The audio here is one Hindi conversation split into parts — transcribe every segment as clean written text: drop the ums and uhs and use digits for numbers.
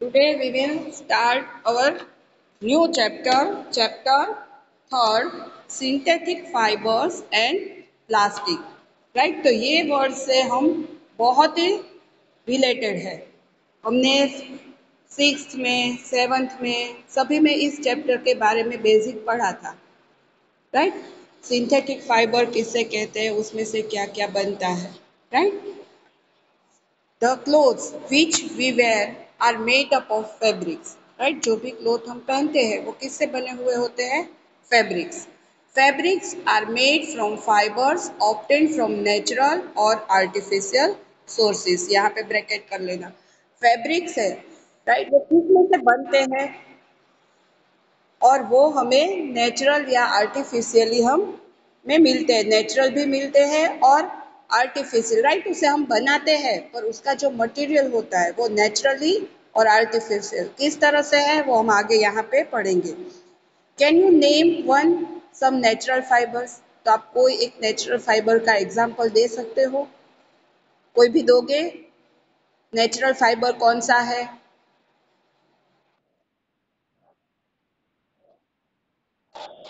Today we will start our new chapter third, synthetic fibers and plastic. Right, तो ये वर्ड से हम बहुत ही रिलेटेड है। हमने सिक्स्थ में, सेवन्थ में, सभी में इस चैप्टर के बारे में बेसिक पढ़ा था। राइट, सिंथेटिक फाइबर किसे कहते हैं, उसमें से क्या क्या बनता है। Right, the clothes which we wear are made up of fabrics. Right, जो भी क्लोथ हम पहनते हैं वो किससे बने हुए होते हैं? Fabrics. Fabrics are made from fibres obtained from natural और आर्टिफिशियल सोर्सेस। यहाँ पे ब्रैकेट कर लेना। फैब्रिक्स है, राइट, वो किस में से बनते हैं और वो हमें नेचुरल या आर्टिफिशियली हम में मिलते हैं। नेचुरल भी मिलते हैं और आर्टिफिशियल, राइट, उसे हम बनाते हैं पर उसका जो मटेरियल होता है वो नेचुरली और आर्टिफिशियल किस तरह से है वो हम आगे यहाँ पे पढ़ेंगे। Can you name one some natural fibres? तो आप कोई एक नेचुरल फाइबर का एग्जाम्पल दे सकते हो? कोई भी दोगे? नेचुरल फाइबर कौन सा है?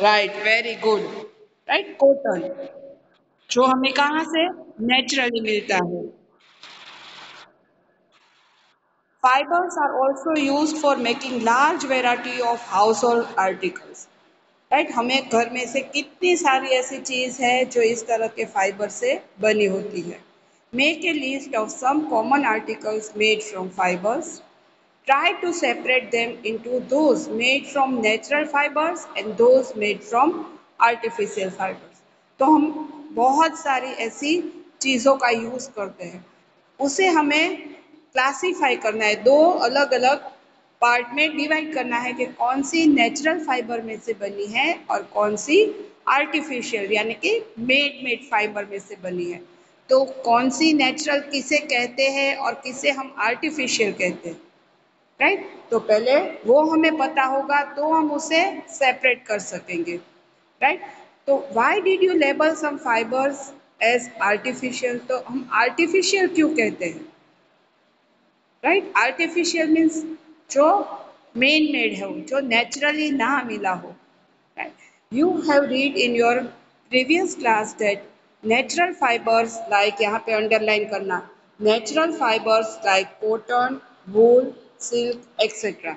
Right, very good. Right, cotton, जो हमें कहाँ से नेचुरली मिलता है। Fibres are also use for making large variety of household articles. Right, हमें घर में से कितनी सारी ऐसी चीज है जो इस तरह के फाइबर से बनी होती है। Make a list of some common articles made from fibres. Try to separate them into those made from natural fibers and those made from artificial fibers. तो हम बहुत सारी ऐसी चीज़ों का यूज़ करते हैं, उसे हमें क्लासीफाई करना है, दो अलग अलग पार्ट में डिवाइड करना है कि कौन सी नेचुरल फाइबर में से बनी है और कौन सी आर्टिफिशियल यानी कि मेड फाइबर में से बनी है। तो कौन सी नेचुरल किसे कहते हैं और किसे हम आर्टिफिशियल कहते हैं। राइट, तो पहले वो हमें पता होगा तो हम उसे सेपरेट कर सकेंगे। राइट, तो why did you label some fibres as artificial? तो हम आर्टिफिशियल क्यों कहते हैं? राइट, आर्टिफिशियल मीन्स जो मेन मेड है, जो नेचुरली ना मिला हो। Right, you have read in your previous class that natural fibres like, यहाँ पे अंडरलाइन करना, natural fibres like cotton, wool, silk etcetera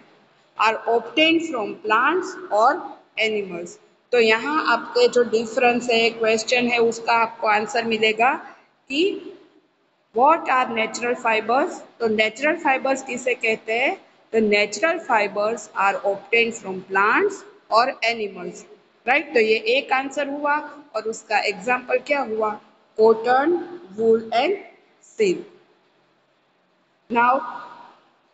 are obtained from plants और एनिमल्स। तो यहाँ आपके जो डिफरेंस है, क्वेश्चन है, उसका आपको आंसर मिलेगा कि What are natural fibers? तो natural fibers किसे कहते हैं? तो natural fibers are obtained from plants और animals. राइट, तो ये एक आंसर हुआ और उसका एग्जाम्पल क्या हुआ? Cotton, wool and silk. Now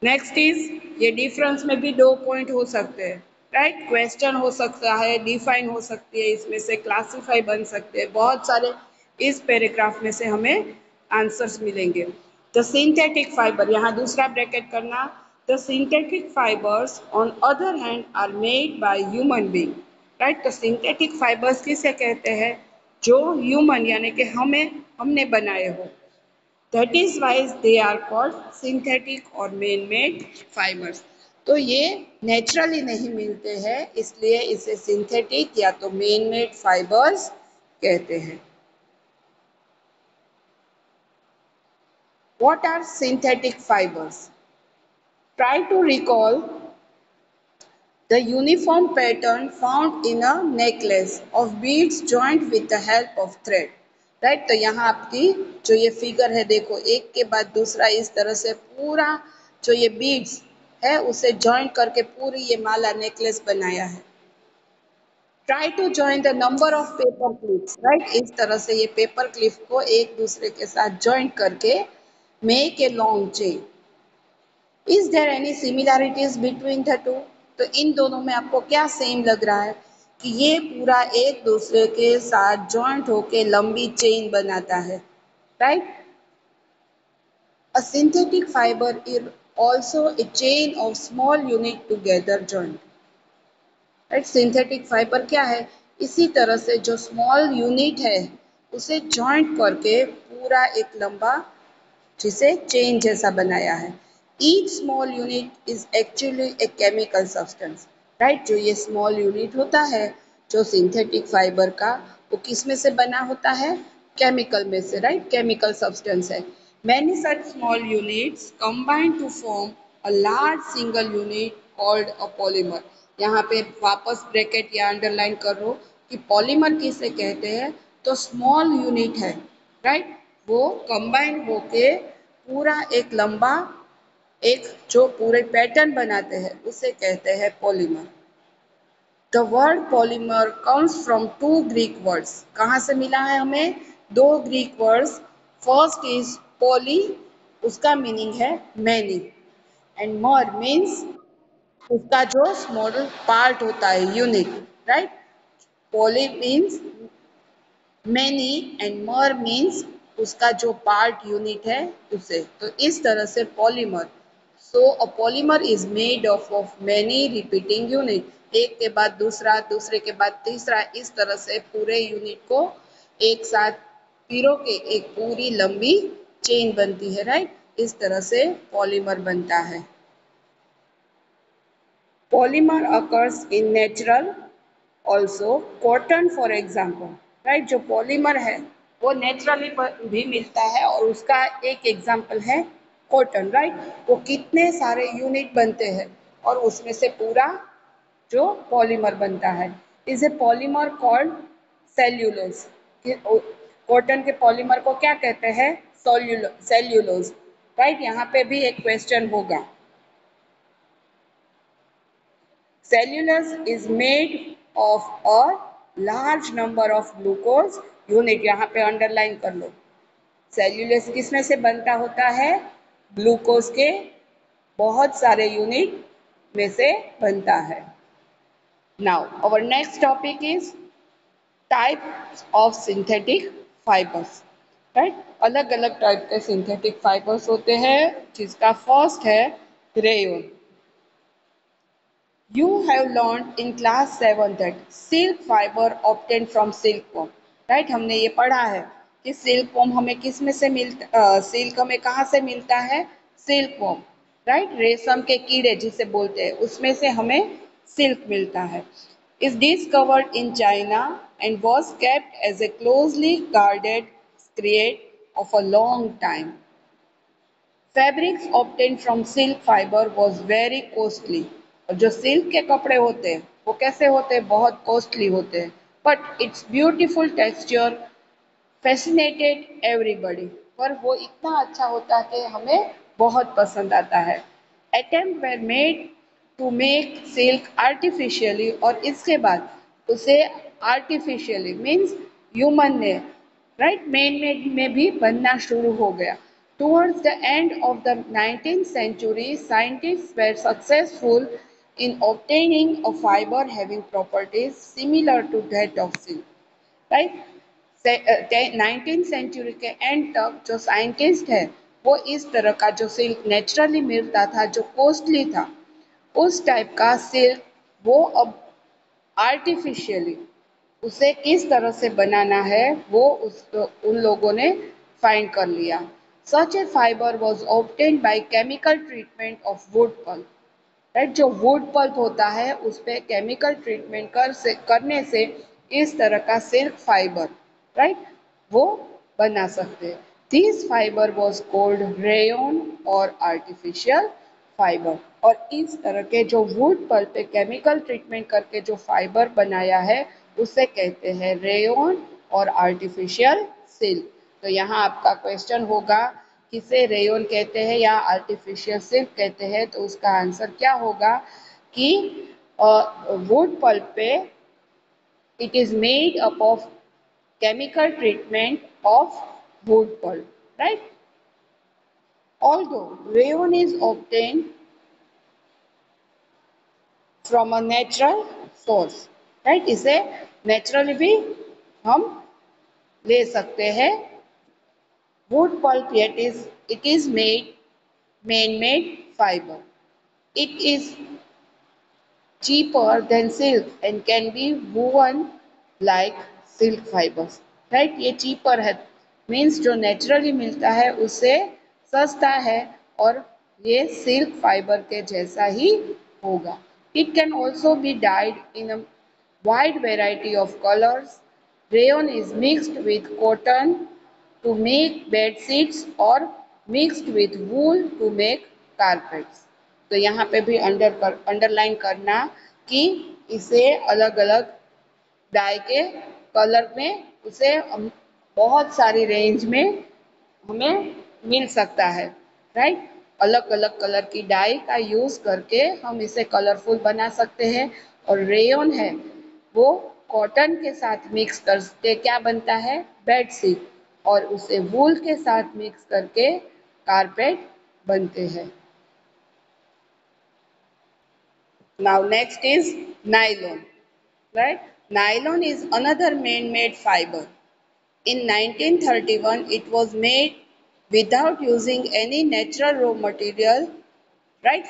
next is, ये डिफरेंस में भी दो पॉइंट हो सकते हैं। राइट, क्वेश्चन हो सकता है, डिफाइन हो सकती है, इसमें से क्लासीफाई बन सकते हैं, बहुत सारे इस पैराग्राफ में से हमें आंसर्स मिलेंगे। द सिंथेटिक फाइबर, यहाँ दूसरा ब्रैकेट करना, the synthetic fibres on other hand are made by human being. Right, तो सिंथेटिक फाइबर्स किसे कहते हैं? जो ह्यूमन यानी कि हमने बनाए हो। That is why they are called synthetic और मैन मेड फाइबर्स। तो ये नेचुरली नहीं मिलते हैं, इसलिए इसे सिंथेटिक या तो मैन मेड फाइबर्स कहते हैं। What are synthetic fibres? Try to recall the uniform pattern found in a necklace of beads joined with the help of thread. Right, तो यहाँ आपकी जो ये फिगर है, देखो एक के बाद दूसरा इस तरह से पूरा जो ये बीड्स है उसे जॉइंट करके पूरी ये माला नेकलेस बनाया है। Try to join the number of paper clips. Right, इस तरह से ये पेपर क्लिप को एक दूसरे के साथ जॉइंट करके make a long chain. Is there any similarities between the two? तो इन दोनों में आपको क्या सेम लग रहा है कि ये पूरा एक दूसरे के साथ जॉइंट होके लंबी चेन बनाता है। Right, a synthetic fibre is also a chain of small unit together joint. Right, synthetic fibre क्या है? इसी तरह से जो स्मॉल यूनिट है उसे जॉइंट करके पूरा एक लंबा जिसे चेन जैसा बनाया है। Each small unit is actually a chemical substance, right? जो ये small unit होता है जो सिंथेटिक फाइबर का, वो किस में से बना होता है? केमिकल में से, राइट? केमिकल सब्सटेंस है. Many such small units combine to form a large single unit called a polymer. यहाँ पे वापस ब्रैकेट या अंडरलाइन कर लो कि पॉलीमर किसे कहते हैं? तो स्मॉल यूनिट है, राइट? वो कंबाइन होके पूरा एक लंबा एक जो पूरे पैटर्न बनाते हैं उसे कहते हैं polymer. The word polymer comes from two Greek words. कहाँ से मिला है हमें? दो Greek words. First is poly, उसका मीनिंग है मैनी, एंड मर मीन्स उसका जो स्मॉल पार्ट होता है, unit, right? Poly means many and mer means उसका जो पार्ट यूनिट है उसे. तो इस तरह से polymer. So a polymer is made of many repeating unit. एक के बाद दूसरा, दूसरे के बाद तीसरा, इस तरह से पूरे यूनिट को एक साथ पिरो के एक पूरी लंबी चेन बनती है, राइट? इस तरह से पॉलीमर बनता है. Polymer occurs in natural also. Cotton for example, right? जो पॉलीमर है वो नेचुरली भी मिलता है और उसका एक एग्जाम्पल है कॉटन, राइट? वो कितने सारे यूनिट बनते हैं और उसमें से पूरा जो पॉलीमर बनता है. Is a polymer called cellulose. Cotton के पॉलीमर को क्या कहते हैं? Cellulose, right? यहाँ पे भी एक क्वेश्चन होगा. Cellulose is made of a large number of glucose unit. यहाँ पे अंडरलाइन कर लो. सेल्यूलोज किसमें से बनता होता है? ग्लूकोज के बहुत सारे यूनिट में से बनता है. Now our next topic is types of synthetic fibres, right? अलग अलग टाइप के सिंथेटिक फाइबर्स होते हैं, जिसका फर्स्ट है rayon. You have learned in class 7 that silk fiber obtained from silkworm. Right? हमने ये पढ़ा है कि सिल्कवर्म हमें किस में से मिलता, सिल्क हमें कहाँ से मिलता है? Silkworm, right? रेशम के कीड़े जिसे बोलते हैं उसमें से हमें सिल्क मिलता है. Is discovered in China and was kept as a closely guarded secret of a long time. Fabrics obtain from silk fibre was very costly. और जो सिल्क के कपड़े होते हैं वो कैसे होते हैं? बहुत कॉस्टली होते हैं. But it's beautiful texture fascinated everybody. पर वो इतना अच्छा होता है कि हमें बहुत पसंद आता है. Attempt were made to make silk artificially. और इसके बाद उसे आर्टिफिशियली मीन्स ह्यूमन ने, राइट, मैन मेड में भी बनना शुरू हो गया. Towards the end of the 19th century, scientists were successful in obtaining a fiber having properties similar to that of silk. Right? 19th century के एंड तक जो साइंटिस्ट है वो इस तरह का जो सिल्क नेचुरली मिलता था जो कॉस्टली था उस टाइप का सिल्क वो अब आर्टिफिशियली उसे किस तरह से बनाना है वो उन लोगों ने फाइंड कर लिया. Such a fibre was obtained by chemical treatment of wood pulp. Right? जो वुड पल्प होता है उस पर केमिकल ट्रीटमेंट करने से इस तरह का सिल्क फाइबर, राइट, वो बना सकते हैं. This fibre was cold rayon और आर्टिफिशियल फाइबर. और इस तरह के जो वुड पल्प पे केमिकल ट्रीटमेंट करके जो फाइबर बनाया है उसे कहते हैं रेयन और आर्टिफिशियल सिल्क. तो यहाँ आपका क्वेश्चन होगा किसे रेयन कहते हैं या आर्टिफिशियल सिल्क कहते हैं. तो उसका आंसर क्या होगा कि वुड पल्प पे it is made up of chemical treatment of wood pulp, right? Although rayon is obtained from a natural source, right? इसे naturally भी हम ले सकते हैं. Wood pulp yet it is made man-made fiber. It is cheaper than silk and can be woven like silk fibers. Right? ये चीपर है मीन्स जो नेचुरली मिलता है उससे सस्ता है और ये सिल्क फाइबर के जैसा ही होगा। It can also be dyed in a wide variety of colours. Rayon is mixed with cotton to make bed sheets और mixed with wool to make carpets. तो यहाँ पे भी अंडरलाइन करना कि इसे अलग अलग डाई के कलर में उसे बहुत सारी रेंज में हमें मिल सकता है, राइट। अलग अलग कलर की डाई का यूज करके हम इसे कलरफुल बना सकते हैं। और रेयन है वो कॉटन के साथ मिक्स करके क्या बनता है, बेडशीट, और उसे वूल के साथ मिक्स करके कारपेट बनते हैं। Now next is nylon, right? Nylon is another man-made fiber. In 1931, it was made without using any natural raw material, right?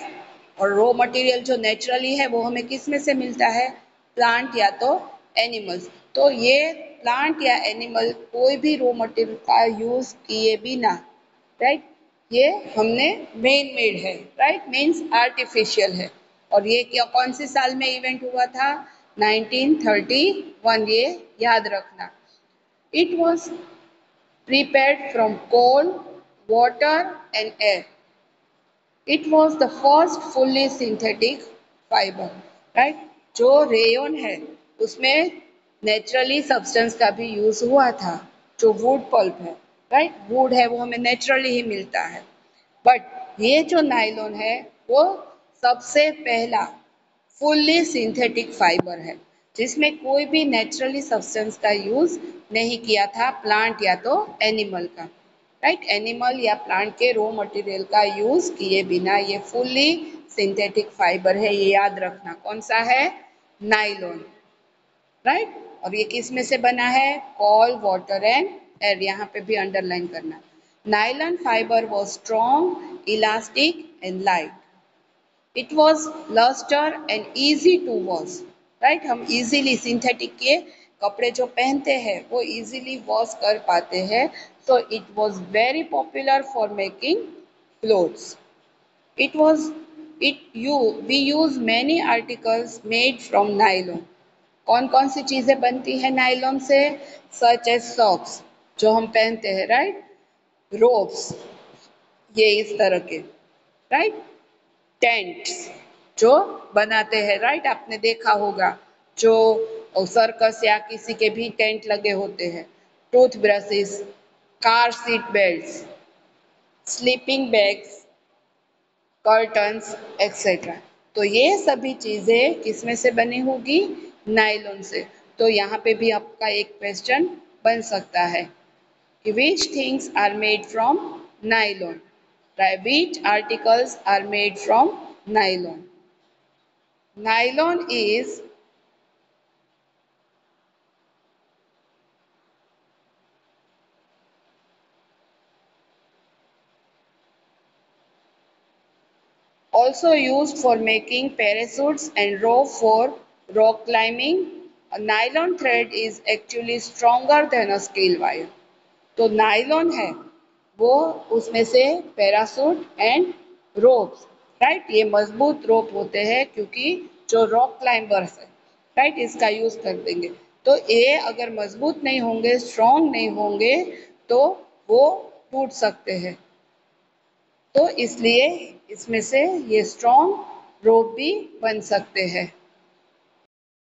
और रॉ मटेरियल जो नेचुरली है वो हमें किस में से मिलता है, प्लांट या तो एनिमल्स। तो ये प्लांट या एनिमल कोई भी रॉ मटेरियल का यूज किए बिना, राइट, ये हमने मेन मेड है, राइट, मीन्स आर्टिफिशियल है। और ये क्या कौन सी साल में इवेंट हुआ था, 1931, ये याद रखना। It was prepared from coal, water and air. It was the first fully synthetic fibre, right. जो रेयन है उसमें नेचुरली सब्सटेंस का भी यूज हुआ था, जो वुड पल्प है, राइट, वुड है वो हमें नेचुरली ही मिलता है। बट ये जो नायलॉन है वो सबसे पहला फुल्ली सिंथेटिक फाइबर है जिसमें कोई भी नेचुरली सब्सटेंस का यूज नहीं किया था, प्लांट या तो एनिमल का, राइट, एनिमल या प्लांट के रॉ मटेरियल का यूज किए बिना ये फुल्ली सिंथेटिक फाइबर है। ये याद रखना कौन सा है, नाइलॉन, राइट। और ये किस में से बना है, कॉल, वाटर एंड एयर। यहाँ पे भी अंडरलाइन करना। Nylon fibre was strong, elastic and light. It was lustre and easy to wash, right. हम इजीली सिंथेटिक के कपड़े जो पहनते हैं वो इजीली वॉश कर पाते हैं। So it was very popular for making clothes. It was it you we use many articles made from nylon. कौन कौन सी चीजें बनती है नाइलॉन से, सच एज सॉक्स जो हम पहनते हैं, राइट, रोप्स ये इस तरह के, राइट, टेंट्स जो बनाते हैं, राइट, आपने देखा होगा जो सर्कस या किसी के भी टेंट लगे होते हैं। Tooth brushes, car seat belts, sleeping bags, curtains etcetera. तो ये सभी चीजें किसमें से बनी होगी, नायलॉन से। तो यहाँ पे भी आपका एक क्वेश्चन बन सकता है कि which things are made from nylon, right? Which articles are made from nylon? Nylon is also used for making parachutes and rope for rock climbing. A nylon thread is actually stronger than a steel wire. तो नायलॉन है वो उसमें से पैरासूट एंड रोप्स, राइट, ये मजबूत रोप होते हैं क्योंकि जो रॉक क्लाइंबर्स है, राइट, इसका यूज कर देंगे। तो ये अगर मजबूत नहीं होंगे, स्ट्रॉन्ग नहीं होंगे तो वो टूट सकते हैं। तो इसलिए इसमें से ये स्ट्रॉन्ग रोप भी बन सकते हैं।